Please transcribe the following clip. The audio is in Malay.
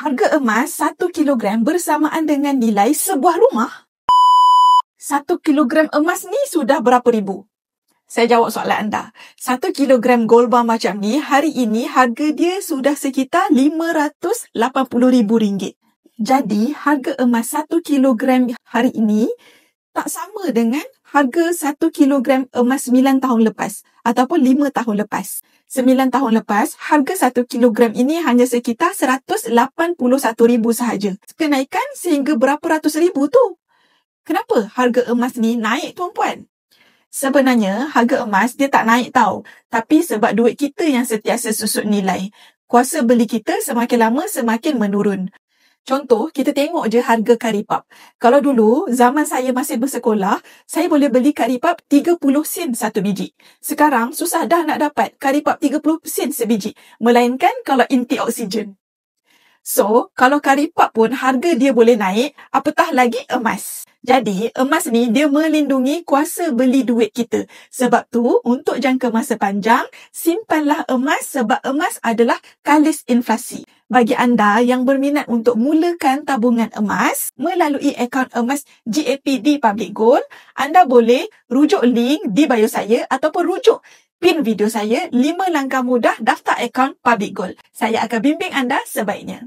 Harga emas 1 kilogram bersamaan dengan nilai sebuah rumah. 1 kilogram emas ni sudah berapa ribu? Saya jawab soalan anda. 1 kilogram gold bar macam ni, hari ini harga dia sudah sekitar RM580,000. Jadi, harga emas 1 kilogram hari ini tak sama dengan harga 1 kilogram emas 9 tahun lepas ataupun 5 tahun lepas. 9 tahun lepas, harga 1 kilogram ini hanya sekitar RM181,000 sahaja. Kenaikan sehingga berapa ratus ribu tu. Kenapa harga emas ni naik, tuan-puan? Sebenarnya, harga emas dia tak naik tau. Tapi sebab duit kita yang sentiasa susut nilai. Kuasa beli kita semakin lama semakin menurun. Contoh, kita tengok je harga karipap. Kalau dulu, zaman saya masih bersekolah, saya boleh beli karipap 30 sen satu biji. Sekarang, susah dah nak dapat karipap 30 sen sebiji. Melainkan kalau inti oksigen. So, kalau karipap pun harga dia boleh naik, apatah lagi emas. Jadi, emas ni dia melindungi kuasa beli duit kita. Sebab tu, untuk jangka masa panjang, simpanlah emas sebab emas adalah kalis inflasi. Bagi anda yang berminat untuk mulakan tabungan emas melalui akaun emas GAPD Public Gold, anda boleh rujuk link di bio saya ataupun rujuk pin video saya 5 langkah mudah daftar akaun Public Gold. Saya akan bimbing anda sebaiknya.